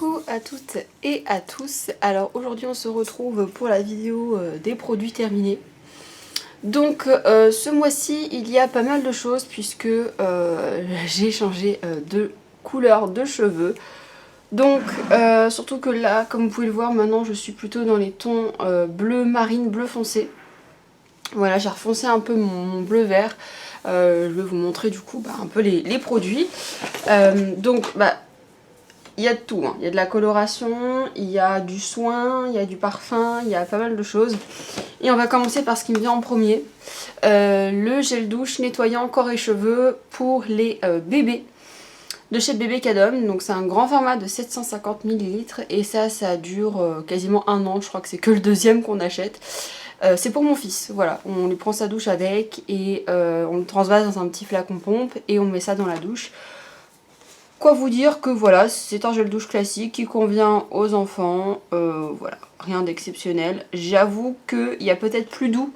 Coucou à toutes et à tous. Alors aujourd'hui on se retrouve pour la vidéo des produits terminés. Donc ce mois-ci il y a pas mal de choses puisque j'ai changé de couleur de cheveux. Donc surtout que là, comme vous pouvez le voir, maintenant je suis plutôt dans les tons bleu marine, bleu foncé. Voilà, j'ai refoncé un peu mon bleu vert. Je vais vous montrer du coup un peu les produits. Il y a de tout, hein. Il y a de la coloration, il y a du soin, il y a du parfum, il y a pas mal de choses. Et on va commencer par ce qui me vient en premier. Le gel douche nettoyant corps et cheveux pour les bébés de chez Bébé Cadom. Donc c'est un grand format de 750 ml et ça dure quasiment un an. Je crois que c'est que le deuxième qu'on achète. C'est pour mon fils, voilà. On lui prend sa douche avec et on le transvase dans un petit flacon pompe et on met ça dans la douche. Quoi vous dire que voilà, c'est un gel douche classique qui convient aux enfants, voilà, rien d'exceptionnel. J'avoue qu'il y a peut-être plus doux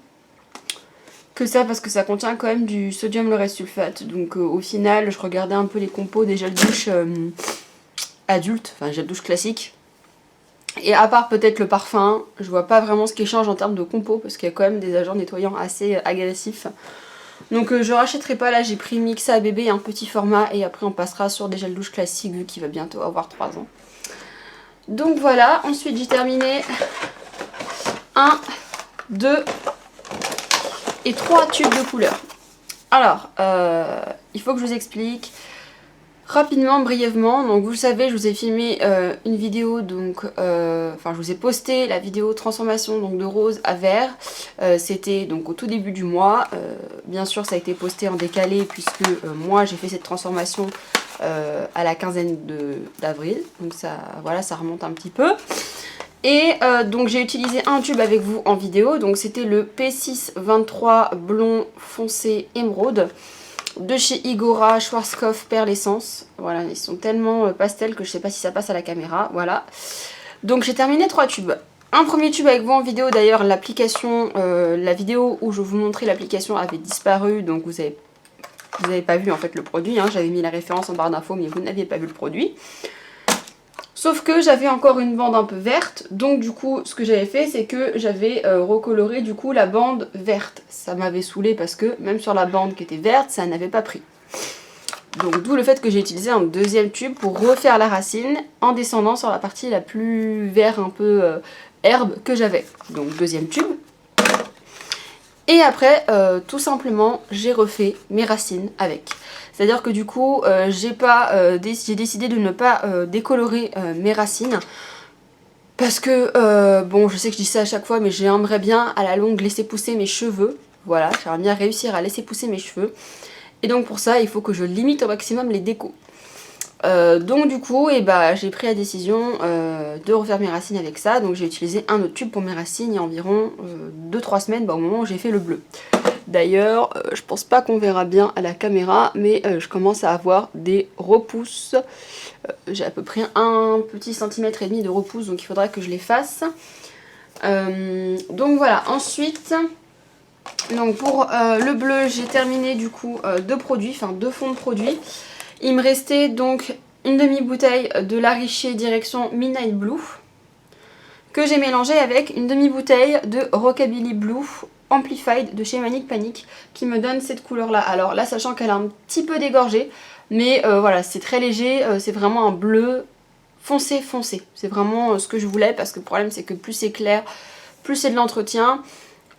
que ça parce que ça contient quand même du sodium lauryl sulfate. Donc au final, je regardais un peu les compos des gels douche adultes, enfin gel douche classique. Et à part peut-être le parfum, je vois pas vraiment ce qui change en termes de compo parce qu'il y a quand même des agents nettoyants assez agressifs. Donc je rachèterai pas, là j'ai pris Mixa bébé un petit format et après on passera sur des gels douche classiques vu qu'il va bientôt avoir 3 ans. Donc voilà, ensuite j'ai terminé 1, 2 et 3 tubes de couleur. Alors, il faut que je vous explique rapidement, brièvement. Donc vous le savez, je vous ai filmé une vidéo, donc je vous ai posté la vidéo transformation donc de rose à vert. C'était donc au tout début du mois. Bien sûr ça a été posté en décalé puisque moi j'ai fait cette transformation à la quinzaine d'avril. Donc ça, voilà, ça remonte un petit peu. Et donc j'ai utilisé un tube avec vous en vidéo. Donc c'était le P623 blond foncé émeraude de chez Igora Schwarzkopf Perle Essence. Voilà, ils sont tellement pastels que je sais pas si ça passe à la caméra. Voilà. Donc j'ai terminé 3 tubes. Un premier tube avec vous en vidéo, d'ailleurs l'application, la vidéo où je vous montrais l'application avait disparu, donc vous avez pas vu en fait le produit, hein. J'avais mis la référence en barre d'infos mais vous n'aviez pas vu le produit. Sauf que j'avais encore une bande un peu verte, donc du coup ce que j'avais fait c'est que j'avais recoloré du coup la bande verte. Ça m'avait saoulé parce que même sur la bande qui était verte, ça n'avait pas pris. Donc d'où le fait que j'ai utilisé un deuxième tube pour refaire la racine en descendant sur la partie la plus vert un peu herbe que j'avais. Donc deuxième tube. Et après tout simplement j'ai refait mes racines avec. C'est-à-dire que du coup j'ai décidé de ne pas décolorer mes racines. Parce que, bon je sais que je dis ça à chaque fois mais j'aimerais bien à la longue laisser pousser mes cheveux. Voilà, j'aimerais bien réussir à laisser pousser mes cheveux. Et donc pour ça il faut que je limite au maximum les décos. Donc du coup j'ai pris la décision de refaire mes racines avec ça. Donc j'ai utilisé un autre tube pour mes racines il y a environ 2-3 semaines au moment où j'ai fait le bleu. D'ailleurs je pense pas qu'on verra bien à la caméra mais je commence à avoir des repousses. J'ai à peu près un petit centimètre et demi de repousse donc il faudra que je les fasse. Donc voilà, ensuite donc pour le bleu j'ai terminé du coup deux fonds de produits. Il me restait donc une demi-bouteille de La Richer direction Midnight Blue que j'ai mélangé avec une demi-bouteille de Rockabilly Blue Amplified de chez Manic Panic qui me donne cette couleur là. Alors là sachant qu'elle a un petit peu dégorgé mais voilà c'est très léger, c'est vraiment un bleu foncé foncé. C'est vraiment ce que je voulais parce que le problème c'est que plus c'est clair, plus c'est de l'entretien.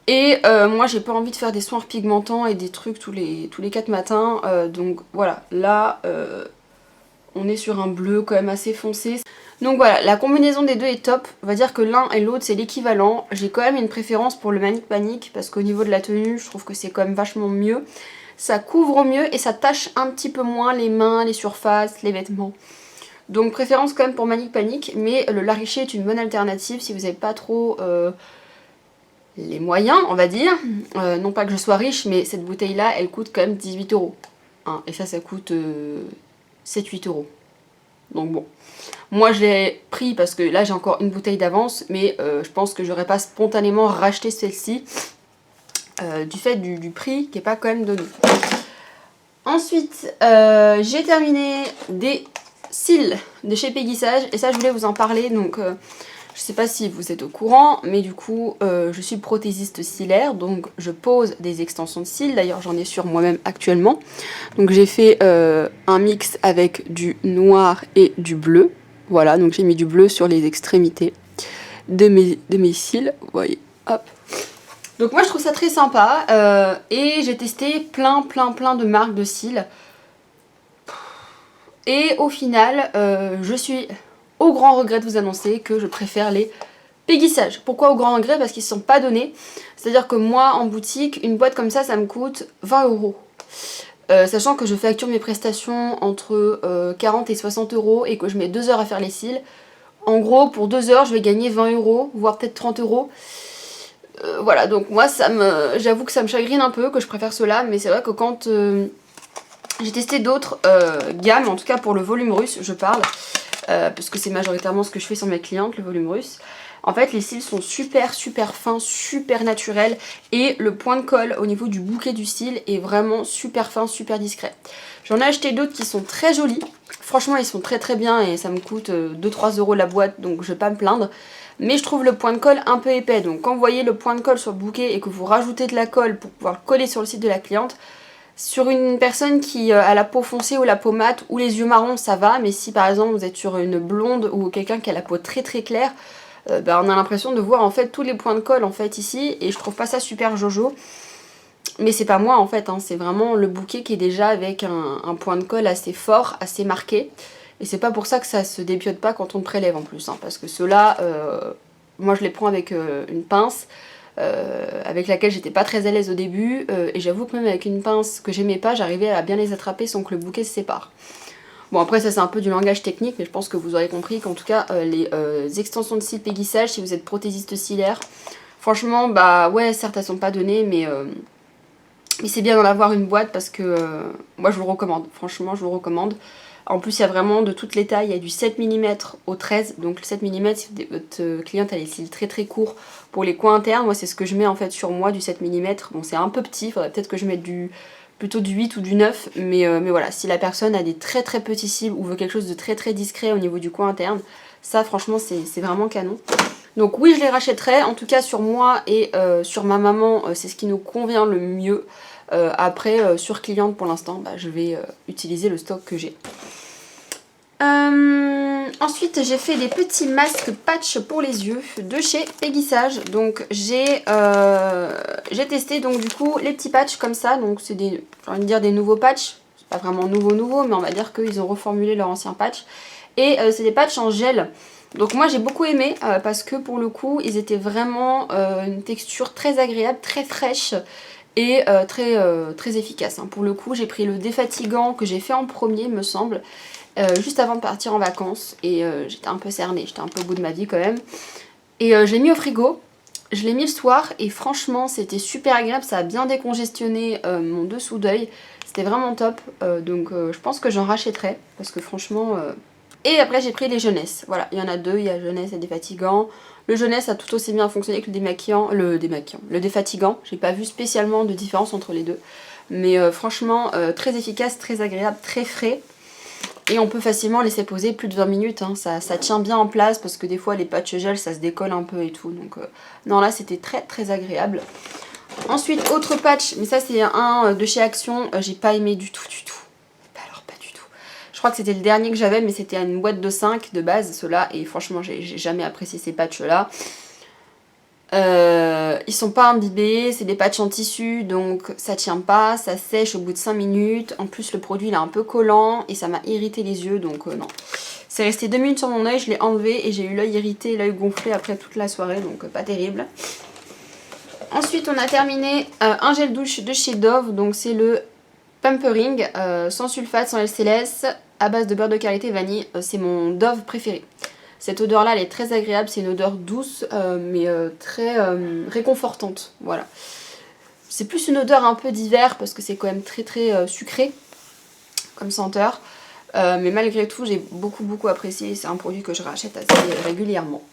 Et moi j'ai pas envie de faire des soins repigmentants et des trucs tous les 4 matins. Donc voilà, là on est sur un bleu quand même assez foncé. Donc voilà, la combinaison des deux est top. On va dire que l'un et l'autre c'est l'équivalent. J'ai quand même une préférence pour le Manic Panic parce qu'au niveau de la tenue je trouve que c'est quand même vachement mieux. Ça couvre mieux et ça tâche un petit peu moins les mains, les surfaces, les vêtements. Donc préférence quand même pour Manic Panic. Mais le La Richer est une bonne alternative si vous n'avez pas trop... les moyens on va dire, non pas que je sois riche mais cette bouteille là elle coûte quand même 18 €, hein, et ça coûte 7-8 €. Donc bon, moi je l'ai pris parce que là j'ai encore une bouteille d'avance mais je pense que j'aurais pas spontanément racheté celle-ci du fait du prix qui est pas quand même donné. Ensuite j'ai terminé des cils de chez Peggy Sage. Et ça, je voulais vous en parler. Donc, je sais pas si vous êtes au courant, mais du coup, je suis prothésiste ciliaire. Donc, je pose des extensions de cils. D'ailleurs, j'en ai sur moi-même actuellement. Donc, j'ai fait un mix avec du noir et du bleu. Voilà, donc j'ai mis du bleu sur les extrémités de mes cils. Vous voyez, hop. Donc moi je trouve ça très sympa et j'ai testé plein de marques de cils. Et au final, je suis au grand regret de vous annoncer que je préfère les Peggy Sage. Pourquoi au grand regret? Parce qu'ils ne sont pas donnés. C'est-à-dire que moi en boutique, une boîte comme ça me coûte 20 €. Sachant que je facture mes prestations entre 40 et 60 € et que je mets 2 heures à faire les cils. En gros, pour 2 heures, je vais gagner 20 €, voire peut-être 30 €. Voilà, donc moi, j'avoue que ça me chagrine un peu, que je préfère cela. Mais c'est vrai que quand j'ai testé d'autres gammes, en tout cas pour le volume russe, je parle, parce que c'est majoritairement ce que je fais sur mes clientes, le volume russe. En fait, les cils sont super fins, super naturels. Et le point de colle au niveau du bouquet du cil est vraiment super fin, super discret. J'en ai acheté d'autres qui sont très jolis. Franchement, ils sont très bien et ça me coûte 2-3 € la boîte, donc je vais pas me plaindre. Mais je trouve le point de colle un peu épais. Donc quand vous voyez le point de colle sur le bouquet et que vous rajoutez de la colle pour pouvoir le coller sur le site de la cliente, sur une personne qui a la peau foncée ou la peau mate ou les yeux marrons, ça va. Mais si par exemple vous êtes sur une blonde ou quelqu'un qui a la peau très claire, on a l'impression de voir en fait tous les points de colle en fait ici. Et je trouve pas ça super jojo. Mais c'est pas moi en fait, hein, c'est vraiment le bouquet qui est déjà avec un point de colle assez fort, assez marqué. Et c'est pas pour ça que ça se dépiote pas quand on le prélève en plus. Hein, parce que ceux-là, moi je les prends avec une pince. Avec laquelle j'étais pas très à l'aise au début. Et j'avoue que même avec une pince que j'aimais pas, j'arrivais à bien les attraper sans que le bouquet se sépare. Bon après ça c'est un peu du langage technique, mais je pense que vous aurez compris qu'en tout cas les extensions de cils Peggy Sage, si vous êtes prothésiste ciliaire, franchement bah ouais certes elles sont pas données, mais c'est bien d'en avoir une boîte parce que moi je vous le recommande, franchement je vous le recommande. En plus il y a vraiment de toutes les tailles, il y a du 7 mm au 13, donc le 7 mm si votre cliente a les cils très courts pour les coins internes, moi c'est ce que je mets en fait sur moi, du 7 mm. Bon c'est un peu petit, il faudrait peut-être que je mette plutôt du 8 ou du 9, mais voilà, si la personne a des très petits cils ou veut quelque chose de très discret au niveau du coin interne, ça franchement c'est vraiment canon. Donc oui je les rachèterai, en tout cas sur moi et sur ma maman c'est ce qui nous convient le mieux. Après sur cliente pour l'instant je vais utiliser le stock que j'ai. Ensuite j'ai fait des petits masques patch pour les yeux de chez Peggy Sage. Donc j'ai testé donc du coup les petits patchs comme ça. Donc c'est des, j'ai envie de dire des nouveaux patchs. C'est pas vraiment nouveau mais on va dire qu'ils ont reformulé leur ancien patch. Et c'est des patchs en gel. Donc moi j'ai beaucoup aimé parce que pour le coup ils étaient vraiment une texture très agréable, très fraîche. Et très efficace. Hein. Pour le coup, j'ai pris le défatigant que j'ai fait en premier, me semble, juste avant de partir en vacances. Et j'étais un peu cernée, j'étais un peu au bout de ma vie quand même. Et je l'ai mis au frigo, je l'ai mis le soir et franchement, c'était super agréable. Ça a bien décongestionné mon dessous d'œil. C'était vraiment top. Donc je pense que j'en rachèterai parce que franchement... Et après, j'ai pris les jeunesses. Voilà, il y en a deux, il y a jeunesse et défatigant. Le jeunesse a tout aussi bien fonctionné que le défatigant. J'ai pas vu spécialement de différence entre les deux. Mais franchement, très efficace, très agréable, très frais. Et on peut facilement laisser poser plus de 20 minutes. Hein. Ça tient bien en place parce que des fois les patchs gel ça se décolle un peu et tout. Donc non là c'était très agréable. Ensuite autre patch, mais ça c'est un de chez Action. J'ai pas aimé du tout. Alors pas du tout. Je crois que c'était le dernier que j'avais, mais c'était une boîte de 5 de base, ceux-là. Et franchement j'ai jamais apprécié ces patchs là. Ils sont pas imbibés, c'est des patchs en tissu donc ça tient pas, ça sèche au bout de 5 minutes. En plus le produit il est un peu collant et ça m'a irrité les yeux donc non. C'est resté 2 minutes sur mon oeil, je l'ai enlevé et j'ai eu l'œil irrité, l'œil gonflé après toute la soirée donc pas terrible. Ensuite on a terminé un gel douche de chez Dove, donc c'est le Pampering sans sulfate, sans LCLS, à base de beurre de karité vanille, c'est mon Dove préféré. Cette odeur là elle est très agréable, c'est une odeur douce mais très réconfortante, voilà. C'est plus une odeur un peu d'hiver parce que c'est quand même très sucré comme senteur. Mais malgré tout j'ai beaucoup apprécié, c'est un produit que je rachète assez régulièrement.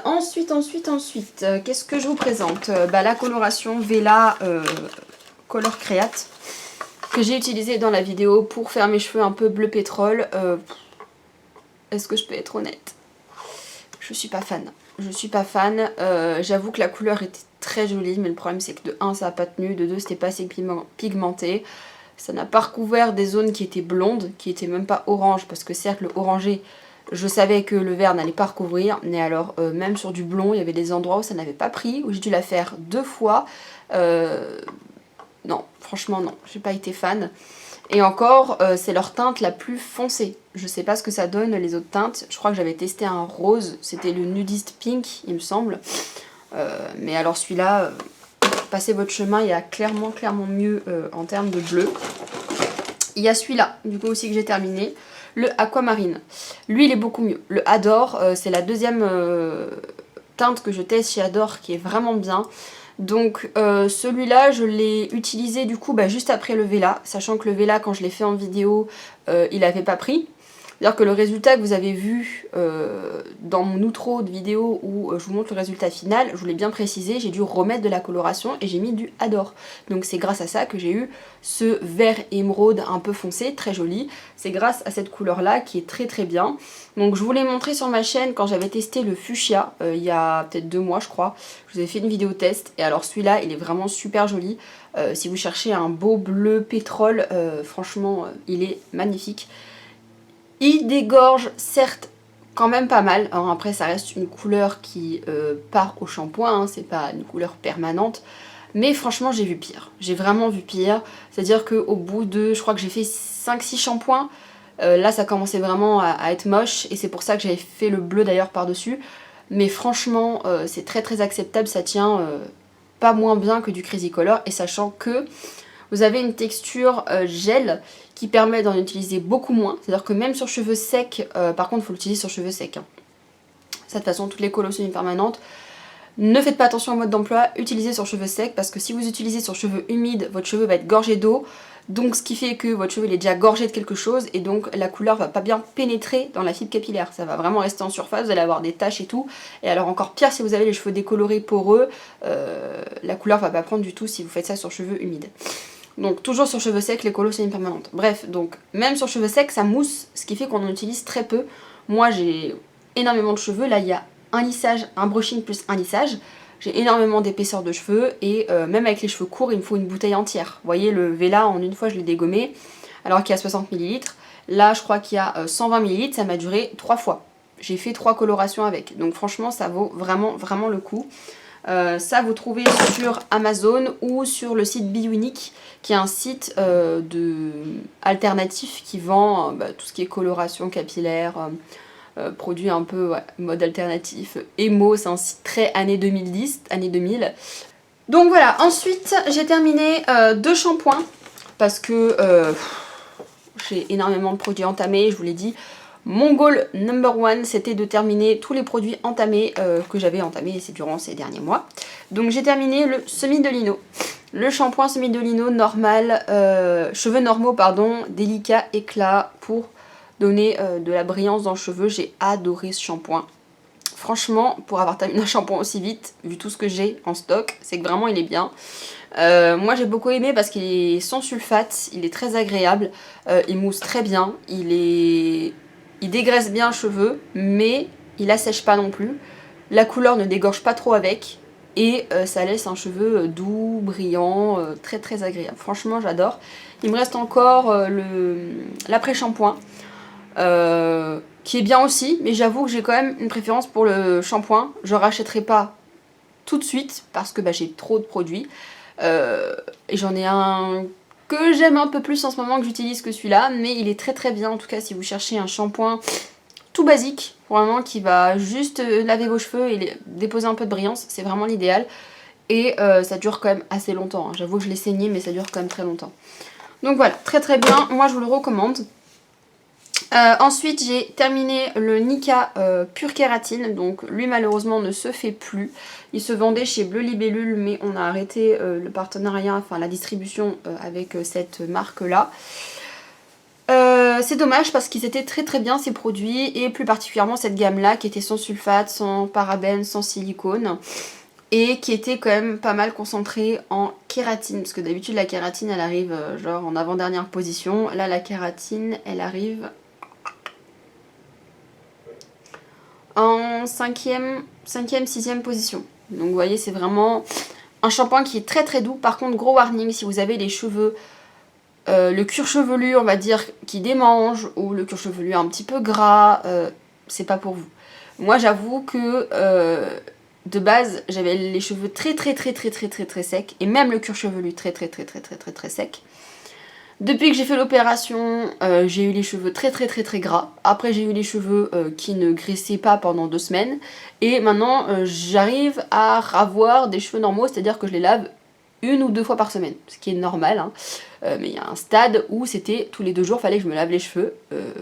Ensuite, qu'est-ce que je vous présente? La coloration Vela Color Create. que j'ai utilisé dans la vidéo pour faire mes cheveux un peu bleu pétrole. Est-ce que je peux être honnête? Je suis pas fan. Je suis pas fan. J'avoue que la couleur était très jolie, mais le problème c'est que de 1 ça n'a pas tenu, de 2 c'était pas assez pigmenté. Ça n'a pas recouvert des zones qui étaient blondes, qui étaient même pas orange, parce que certes le orangé, je savais que le vert n'allait pas recouvrir, mais alors même sur du blond, il y avait des endroits où ça n'avait pas pris, où j'ai dû la faire 2 fois. Non, franchement non, j'ai pas été fan. Et encore, c'est leur teinte la plus foncée. Je sais pas ce que ça donne les autres teintes. Je crois que j'avais testé un rose, c'était le nudiste pink, il me semble. Mais alors celui-là, passez votre chemin, il y a clairement mieux en termes de bleu. Il y a celui-là, du coup aussi que j'ai terminé, le aquamarine. Lui, il est beaucoup mieux. Le Adore, c'est la deuxième teinte que je teste chez Adore qui est vraiment bien. Donc celui-là, je l'ai utilisé du coup juste après le Vela, sachant que le Vela, quand je l'ai fait en vidéo, il n'avait pas pris. C'est-à-dire que le résultat que vous avez vu dans mon outro de vidéo où je vous montre le résultat final, je vous l'ai bien précisé, j'ai dû remettre de la coloration et j'ai mis du Adore. Donc c'est grâce à ça que j'ai eu ce vert émeraude un peu foncé, très joli. C'est grâce à cette couleur-là qui est très bien. Donc je vous l'ai montré sur ma chaîne quand j'avais testé le fuchsia, il y a peut-être 2 mois je crois. Je vous ai fait une vidéo test et alors celui-là il est vraiment super joli. Si vous cherchez un beau bleu pétrole, franchement il est magnifique. Il dégorge certes quand même pas mal, alors après ça reste une couleur qui part au shampoing, hein, c'est pas une couleur permanente, mais franchement j'ai vu pire, j'ai vraiment vu pire, c'est-à-dire qu'au bout de, je crois que j'ai fait 5-6 shampoings, là ça commençait vraiment à être moche et c'est pour ça que j'avais fait le bleu d'ailleurs par dessus, mais franchement c'est très acceptable, ça tient pas moins bien que du Crazy Color et sachant que vous avez une texture gel qui permet d'en utiliser beaucoup moins. C'est-à-dire que même sur cheveux secs, par contre il faut l'utiliser sur cheveux secs. Hein. Ça, de toute façon, toutes les colos semi-permanentes. Ne faites pas attention au mode d'emploi, utilisez sur cheveux secs parce que si vous utilisez sur cheveux humides, votre cheveu va être gorgé d'eau. Donc ce qui fait que votre cheveu il est déjà gorgé de quelque chose et donc la couleur va pas bien pénétrer dans la fibre capillaire. Ça va vraiment rester en surface, vous allez avoir des taches et tout. Et alors encore pire si vous avez les cheveux décolorés, poreux, la couleur va pas prendre du tout si vous faites ça sur cheveux humides. Donc toujours sur cheveux secs, les colos semi-permanentes. Bref, donc même sur cheveux secs, ça mousse, ce qui fait qu'on en utilise très peu. Moi j'ai énormément de cheveux, là il y a un lissage, un brushing plus un lissage. J'ai énormément d'épaisseur de cheveux et même avec les cheveux courts, il me faut une bouteille entière. Vous voyez, le Vela, en une fois, je l'ai dégommé, alors qu'il y a 60 ml. Là, je crois qu'il y a 120 ml, ça m'a duré 3 fois. J'ai fait 3 colorations avec. Donc franchement, ça vaut vraiment le coup. Ça vous trouvez sur Amazon ou sur le site Biunique qui est un site alternatif qui vend tout ce qui est coloration capillaire, produits un peu mode alternatif. Emo, c'est un site très années 2010, années 2000. Donc voilà, ensuite j'ai terminé 2 shampoings parce que j'ai énormément de produits entamés, je vous l'ai dit. Mon goal number one, c'était de terminer tous les produits entamés que j'avais entamés durant ces derniers mois. Donc j'ai terminé le semi de lino. Le shampoing semi de lino normal, cheveux normaux pardon, délicat éclat pour donner de la brillance dans le cheveu. J'ai adoré ce shampoing. Franchement, pour avoir terminé un shampoing aussi vite, vu tout ce que j'ai en stock, c'est que vraiment il est bien. Moi j'ai beaucoup aimé parce qu'il est sans sulfate, il est très agréable, il mousse très bien, il dégraisse bien le cheveu, mais il assèche pas non plus. La couleur ne dégorge pas trop avec. Et ça laisse un cheveu doux, brillant, très agréable. Franchement, j'adore. Il me reste encore l'après-shampoing, qui est bien aussi. Mais j'avoue que j'ai quand même une préférence pour le shampoing. Je rachèterai pas tout de suite parce que j'ai trop de produits. Et j'en ai un que j'aime un peu plus en ce moment que j'utilise que celui-là, mais il est très bien en tout cas si vous cherchez un shampoing tout basique, vraiment qui va juste laver vos cheveux et déposer un peu de brillance, c'est vraiment l'idéal. Et ça dure quand même assez longtemps, hein. J'avoue que je l'ai saigné mais ça dure quand même très longtemps. Donc voilà, très bien, moi je vous le recommande. Ensuite j'ai terminé le Nika Pure Kératine, donc lui malheureusement ne se fait plus. Il se vendait chez Bleu Libellule mais on a arrêté le partenariat, enfin la distribution avec cette marque là. C'est dommage parce qu'ils étaient très bien ces produits et plus particulièrement cette gamme là qui était sans sulfate, sans parabènes, sans silicone. et qui était quand même pas mal concentrée en kératine, parce que d'habitude la kératine elle arrive genre en avant-dernière position, là la kératine elle arrive en 5e, 6e position. Donc vous voyez c'est vraiment un shampoing qui est très très doux. Par contre gros warning, si vous avez les cheveux, le cuir chevelu on va dire qui démange, ou le cuir chevelu un petit peu gras, c'est pas pour vous. Moi j'avoue que de base j'avais les cheveux très secs, et même le cuir chevelu très sec. Depuis que j'ai fait l'opération, j'ai eu les cheveux très gras. Après j'ai eu les cheveux qui ne graissaient pas pendant 2 semaines. Et maintenant j'arrive à avoir des cheveux normaux, c'est-à-dire que je les lave 1 ou 2 fois par semaine. Ce qui est normal, hein. Mais il y a un stade où c'était tous les 2 jours, fallait que je me lave les cheveux.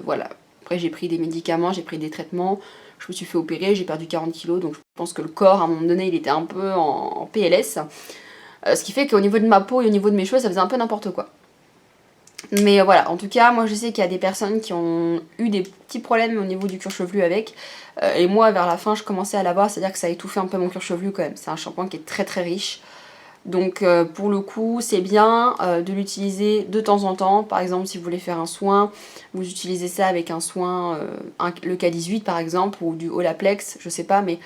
Voilà. Après j'ai pris des médicaments, j'ai pris des traitements. Je me suis fait opérer, j'ai perdu 40 kilos. Donc je pense que le corps à un moment donné il était un peu en PLS. Ce qui fait qu'au niveau de ma peau et au niveau de mes cheveux ça faisait un peu n'importe quoi. Mais voilà, en tout cas, moi je sais qu'il y a des personnes qui ont eu des petits problèmes au niveau du cuir chevelu avec. Et moi, vers la fin, je commençais à l'avoir, c'est-à-dire que ça a étouffé un peu mon cuir chevelu quand même. C'est un shampoing qui est très riche. Donc pour le coup, c'est bien de l'utiliser de temps en temps. Par exemple, si vous voulez faire un soin, vous utilisez ça avec un soin, le K18 par exemple, ou du Olaplex, je sais pas, mais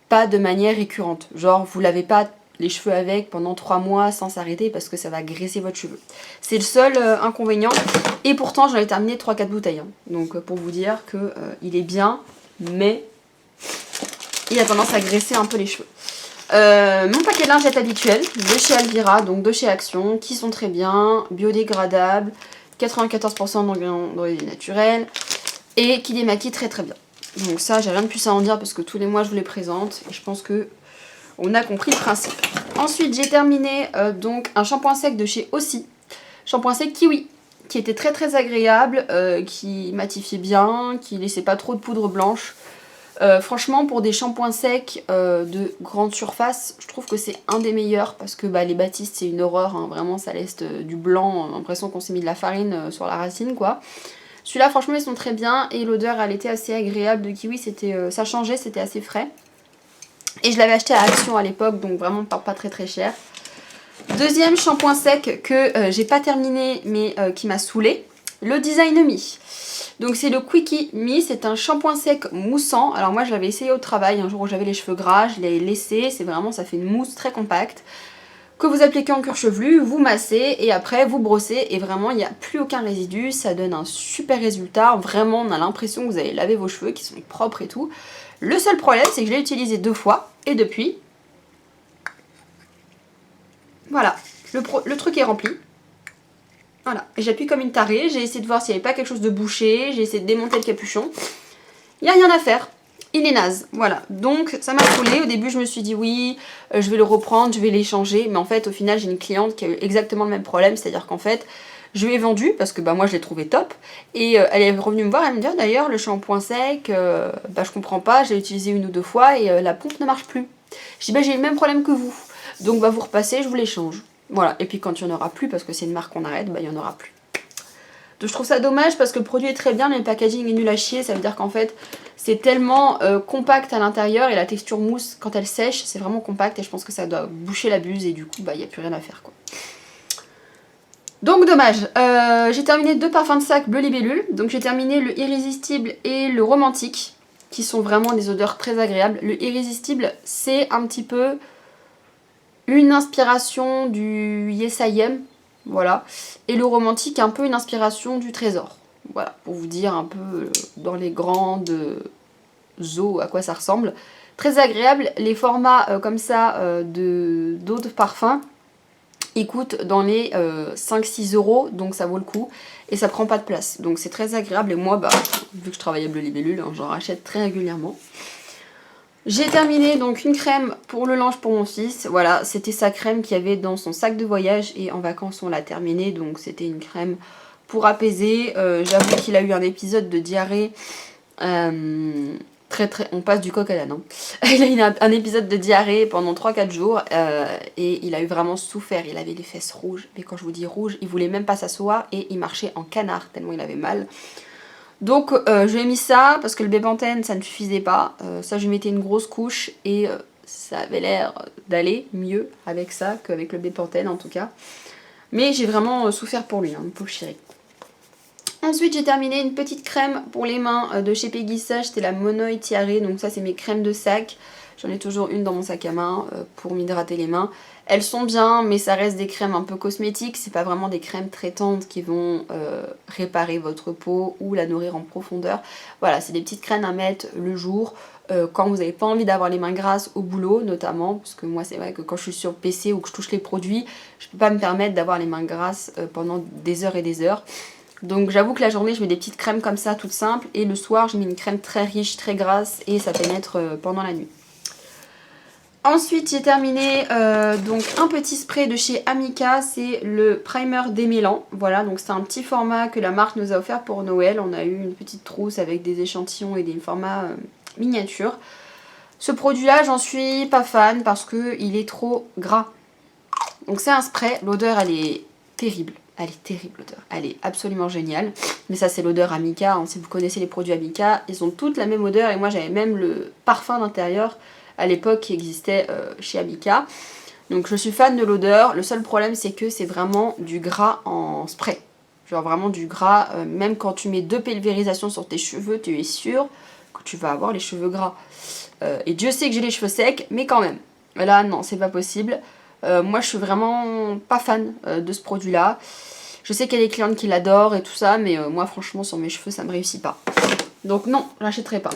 pas de manière récurrente. Genre, vous lavez pas les cheveux avec pendant 3 mois sans s'arrêter parce que ça va graisser votre cheveu. C'est le seul inconvénient. Et pourtant j'en ai terminé 3-4 bouteilles. Hein. Donc pour vous dire que il est bien, mais il a tendance à graisser un peu les cheveux. Mon paquet de lingettes habituel de chez Alvira, donc de chez Action, qui sont très bien, biodégradables, 94% d'origine naturelle, et qui démaquillent très bien. Donc ça, j'ai rien de plus à en dire parce que tous les mois je vous les présente, et je pense que on a compris le principe. Ensuite, j'ai terminé donc un shampoing sec de chez Aussi. Shampoing sec Kiwi, qui était très agréable, qui matifiait bien, qui laissait pas trop de poudre blanche. Franchement, pour des shampoings secs de grande surface, je trouve que c'est un des meilleurs parce que les Batiste, c'est une horreur. Hein, vraiment, ça laisse du blanc, l'impression qu'on s'est mis de la farine sur la racine, quoi. Celui-là, franchement, ils sont très bien et l'odeur, elle était assez agréable de kiwi. Ça changeait, c'était assez frais. Et je l'avais acheté à Action à l'époque, donc vraiment pas très cher. Deuxième shampoing sec que j'ai pas terminé, mais qui m'a saoulée, le Design Me. Donc c'est le Quickie Me, c'est un shampoing sec moussant. Alors moi je l'avais essayé au travail, un jour où j'avais les cheveux gras, je l'ai laissé, c'est vraiment, ça fait une mousse très compacte. Que vous appliquez en cuir chevelu, vous massez et après vous brossez et vraiment il n'y a plus aucun résidu, ça donne un super résultat. Vraiment on a l'impression que vous avez lavé vos cheveux, qui sont propres et tout. Le seul problème, c'est que je l'ai utilisé 2 fois, et depuis, voilà, le truc est rempli. Voilà, et j'appuie comme une tarée, j'ai essayé de voir s'il n'y avait pas quelque chose de bouché, j'ai essayé de démonter le capuchon. Il n'y a rien à faire, il est naze, voilà. Donc ça m'a saoulée, au début je me suis dit oui, je vais le reprendre, je vais l'échanger, mais en fait au final j'ai une cliente qui a eu exactement le même problème, c'est-à-dire qu'en fait, je lui ai vendu parce que moi je l'ai trouvé top et elle est revenue me voir et me dire d'ailleurs le shampoing sec, je comprends pas, j'ai utilisé 1 ou 2 fois et la pompe ne marche plus. Je dis j'ai le même problème que vous, donc vous repassez, je vous l'échange. Voilà, et puis quand il n'y en aura plus, parce que c'est une marque qu'on arrête, il n'y en aura plus. Donc je trouve ça dommage parce que le produit est très bien, mais le packaging est nul à chier, ça veut dire qu'en fait c'est tellement compact à l'intérieur et la texture mousse quand elle sèche, c'est vraiment compact et je pense que ça doit boucher la buse et du coup il n'y a plus rien à faire quoi. Donc dommage, j'ai terminé 2 parfums de sac Bleu Libellule, donc j'ai terminé le Irrésistible et le Romantique, qui sont vraiment des odeurs très agréables. Le Irrésistible, c'est un petit peu une inspiration du Yes I Am, voilà, et le Romantique, un peu une inspiration du Trésor. Voilà, pour vous dire un peu dans les grandes eaux à quoi ça ressemble. Très agréable, les formats comme ça d'autres parfums, il coûte dans les 5-6 €, donc ça vaut le coup et ça prend pas de place, donc c'est très agréable et moi vu que je travaille à Bleu Libellule, hein, j'en rachète très régulièrement. J'ai terminé donc une crème pour le linge pour mon fils, voilà, c'était sa crème qu'il y avait dans son sac de voyage et en vacances on l'a terminée, donc c'était une crème pour apaiser. J'avoue qu'il a eu un épisode de diarrhée, on passe du coq à l'âne. Hein. Il a eu un épisode de diarrhée pendant 3-4 jours et il a eu vraiment souffert. Il avait les fesses rouges, mais quand je vous dis rouge, il voulait même pas s'asseoir et il marchait en canard tellement il avait mal. Donc je lui ai mis ça parce que le Bépantène ça ne suffisait pas. Ça je lui mettais une grosse couche et ça avait l'air d'aller mieux avec ça qu'avec le Bepanthen en tout cas. Mais j'ai vraiment souffert pour lui, hein, le pauvre chéri. Ensuite j'ai terminé une petite crème pour les mains de chez Peggy Sage, c'était la Monoi Tiare, donc ça c'est mes crèmes de sac. J'en ai toujours une dans mon sac à main pour m'hydrater les mains. Elles sont bien, mais ça reste des crèmes un peu cosmétiques, c'est pas vraiment des crèmes traitantes qui vont réparer votre peau ou la nourrir en profondeur. Voilà, c'est des petites crèmes à mettre le jour, quand vous n'avez pas envie d'avoir les mains grasses au boulot notamment, parce que moi c'est vrai que quand je suis sur PC ou que je touche les produits, je peux pas me permettre d'avoir les mains grasses pendant des heures et des heures. Donc j'avoue que la journée je mets des petites crèmes comme ça toutes simples, et le soir je mets une crème très riche, très grasse, et ça pénètre pendant la nuit. Ensuite j'ai terminé donc un petit spray de chez Amika, c'est le primer démêlant. Voilà, donc c'est un petit format que la marque nous a offert pour Noël. On a eu une petite trousse avec des échantillons et des formats miniatures. Ce produit là j'en suis pas fan parce qu'il est trop gras. Donc c'est un spray, l'odeur elle est terrible. Elle est terrible l'odeur, elle est absolument géniale. Mais ça c'est l'odeur Amika, hein. Si vous connaissez les produits Amika, ils ont toutes la même odeur, et moi j'avais même le parfum d'intérieur à l'époque qui existait chez Amika. Donc je suis fan de l'odeur, le seul problème c'est que c'est vraiment du gras en spray. Genre vraiment du gras, même quand tu mets 2 pulvérisations sur tes cheveux, tu es sûr que tu vas avoir les cheveux gras. Et Dieu sait que j'ai les cheveux secs, mais quand même. Là non, c'est pas possible. Moi je suis vraiment pas fan de ce produit là. Je sais qu'il y a des clientes qui l'adorent et tout ça, mais moi franchement sur mes cheveux ça me réussit pas. Donc non, j'achèterai pas.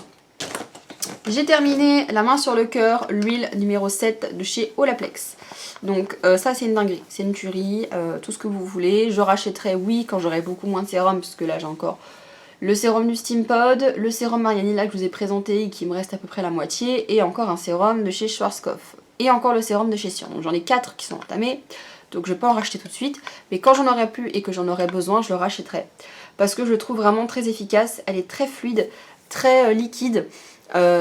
J'ai terminé la main sur le cœur, l'huile numéro 7 de chez Olaplex. Donc ça c'est une dinguerie, c'est une tuerie, tout ce que vous voulez. Je rachèterai oui quand j'aurai beaucoup moins de sérum, parce que là j'ai encore le sérum du Steampod, le sérum Marianilla que je vous ai présenté et qui me reste à peu près la moitié, et encore un sérum de chez Schwarzkopf. Et encore le sérum de chez Sion. Donc j'en ai 4 qui sont entamés, donc je vais pas en racheter tout de suite. Mais quand j'en aurai plus et que j'en aurai besoin, je le rachèterai. Parce que je le trouve vraiment très efficace, elle est très fluide, très liquide.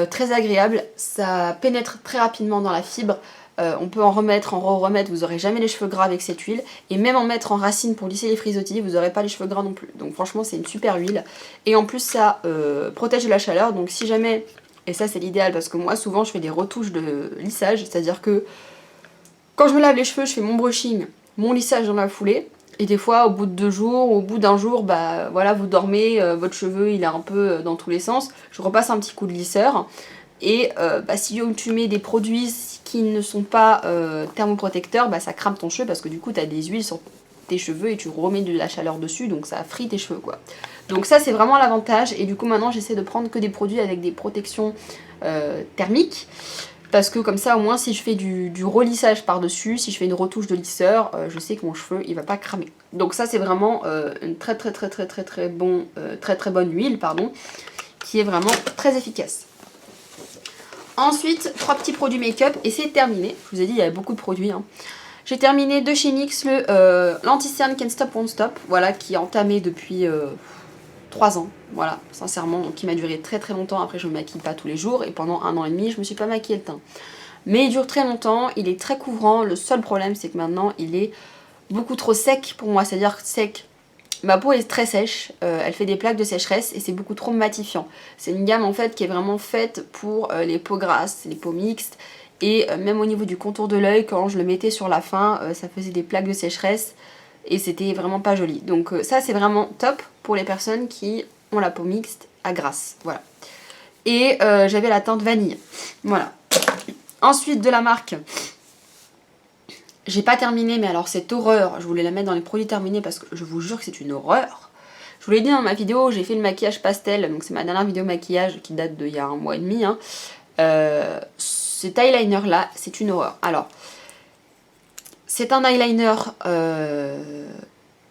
Très agréable, ça pénètre très rapidement dans la fibre, on peut en remettre, en re-remettre, vous n'aurez jamais les cheveux gras avec cette huile, et même en mettre en racine pour lisser les frisottis, vous n'aurez pas les cheveux gras non plus. Donc franchement c'est une super huile, et en plus ça protège de la chaleur, donc si jamais, et ça c'est l'idéal parce que moi souvent je fais des retouches de lissage, c'est-à-dire que quand je me lave les cheveux je fais mon brushing, mon lissage dans la foulée. Et des fois, au bout de 2 jours, au bout d'un jour, bah voilà, vous dormez, votre cheveu il est un peu dans tous les sens. Je repasse un petit coup de lisseur. Et bah, si tu mets des produits qui ne sont pas thermoprotecteurs, bah ça crame ton cheveu parce que du coup tu as des huiles sur tes cheveux et tu remets de la chaleur dessus, donc ça frite tes cheveux quoi. Donc ça c'est vraiment l'avantage, et du coup maintenant j'essaie de prendre que des produits avec des protections thermiques. Parce que comme ça au moins si je fais du relissage par dessus, si je fais une retouche de lisseur, je sais que mon cheveu il va pas cramer. Donc ça c'est vraiment une très bonne huile pardon, qui est vraiment très efficace. Ensuite 3 petits produits make-up et c'est terminé. Je vous ai dit il y avait beaucoup de produits hein. J'ai terminé de chez NYX l'anti-cerne Can't Stop Won't Stop, voilà, qui est entamé depuis 3 ans, voilà, sincèrement, donc qui m'a duré très longtemps. Après je me maquille pas tous les jours, et pendant 1 an et demi je me suis pas maquillé le teint. Mais il dure très longtemps, il est très couvrant. Le seul problème c'est que maintenant il est beaucoup trop sec pour moi, c'est-à-dire sec. Ma peau est très sèche, elle fait des plaques de sécheresse et c'est beaucoup trop matifiant. C'est une gamme en fait qui est vraiment faite pour les peaux grasses, les peaux mixtes, et même au niveau du contour de l'œil, quand je le mettais sur la fin, ça faisait des plaques de sécheresse et c'était vraiment pas joli. Donc ça c'est vraiment top pour les personnes qui ont la peau mixte à grasse, voilà. Et j'avais la teinte vanille, voilà. Ensuite de la marque, j'ai pas terminé, mais alors cette horreur, je voulais la mettre dans les produits terminés parce que je vous jure que c'est une horreur. Je vous l'ai dit dans ma vidéo, j'ai fait le maquillage pastel, donc c'est ma dernière vidéo maquillage qui date d'il y a 1 mois et demi. Hein. Cet eyeliner là, c'est une horreur. Alors, c'est un eyeliner, je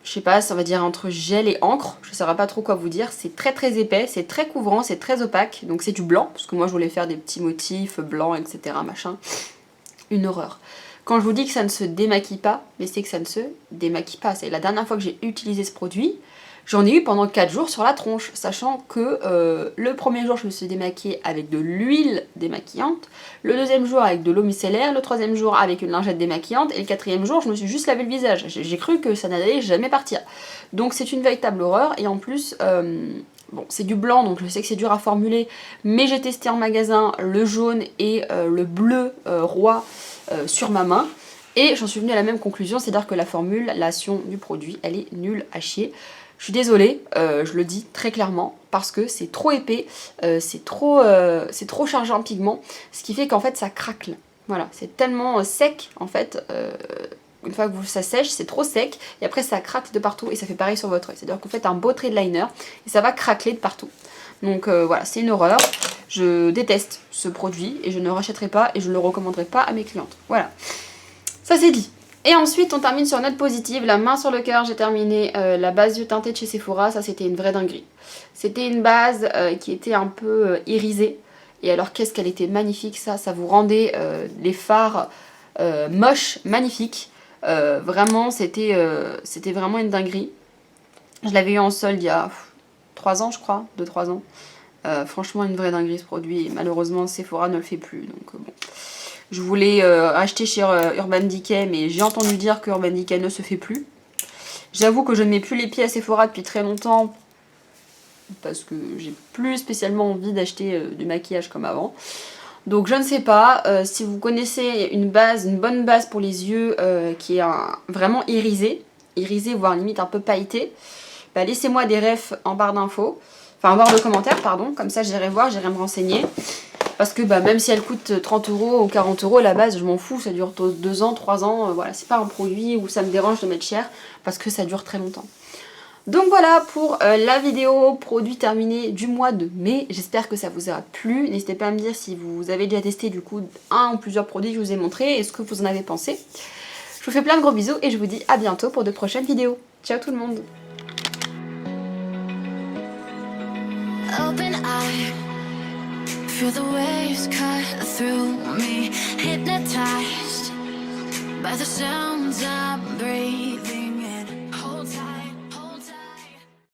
sais pas, ça va dire entre gel et encre, je saurais pas trop quoi vous dire. C'est très épais, c'est très couvrant, c'est très opaque, donc c'est du blanc, parce que moi je voulais faire des petits motifs blancs, etc. machin. Une horreur. Quand je vous dis que ça ne se démaquille pas, mais c'est que ça ne se démaquille pas. C'est la dernière fois que j'ai utilisé ce produit, j'en ai eu pendant 4 jours sur la tronche, sachant que le premier jour je me suis démaquillée avec de l'huile démaquillante, le deuxième jour avec de l'eau micellaire, le troisième jour avec une lingette démaquillante, et le quatrième jour je me suis juste lavé le visage. J'ai cru que ça n'allait jamais partir. Donc c'est une véritable horreur, et en plus Bon, c'est du blanc, donc je sais que c'est dur à formuler, mais j'ai testé en magasin le jaune et le bleu roi sur ma main. Et j'en suis venue à la même conclusion, c'est-à-dire que la formulation du produit, elle est nulle à chier. Je suis désolée, je le dis très clairement, parce que c'est trop épais, c'est trop chargé en pigments, ce qui fait qu'en fait ça craque. Voilà, c'est tellement sec en fait, une fois que ça sèche, c'est trop sec, et après ça craque de partout, et ça fait pareil sur votre œil. C'est-à-dire que vous faites un beau trait de liner, et ça va craquer de partout. Donc voilà, c'est une horreur. Je déteste ce produit, et je ne le rachèterai pas, et je ne le recommanderai pas à mes clientes. Voilà, ça c'est dit. Et ensuite, on termine sur une note positive, la main sur le cœur, j'ai terminé la base yeux teintés de chez Sephora, ça c'était une vraie dinguerie. C'était une base qui était un peu irisée, et alors qu'est-ce qu'elle était magnifique, ça vous rendait les fards moches, magnifiques. Vraiment, c'était vraiment une dinguerie. Je l'avais eu en solde il y a 3 ans, je crois, 2-3 ans. Franchement, une vraie dinguerie ce produit, et malheureusement, Sephora ne le fait plus, donc bon. Je voulais acheter chez Urban Decay, mais j'ai entendu dire que Urban Decay ne se fait plus. J'avoue que je ne mets plus les pieds à Sephora depuis très longtemps, parce que j'ai plus spécialement envie d'acheter du maquillage comme avant. Donc je ne sais pas, si vous connaissez une bonne base pour les yeux qui est vraiment irisée, voire limite un peu pailletée, bah laissez-moi des refs en barre d'infos, enfin en barre de commentaires, pardon, comme ça j'irai voir, j'irai me renseigner. Parce que bah, même si elle coûte 30 € ou 40 € à la base, je m'en fous, ça dure 2 ans, 3 ans, voilà, c'est pas un produit où ça me dérange de mettre cher, parce que ça dure très longtemps. Donc voilà pour la vidéo produit terminé du mois de mai, j'espère que ça vous aura plu, n'hésitez pas à me dire si vous avez déjà testé du coup un ou plusieurs produits que je vous ai montrés, et ce que vous en avez pensé. Je vous fais plein de gros bisous et je vous dis à bientôt pour de prochaines vidéos. Ciao tout le monde. Feel the waves cut through me, hypnotized by the sounds I'm breathing.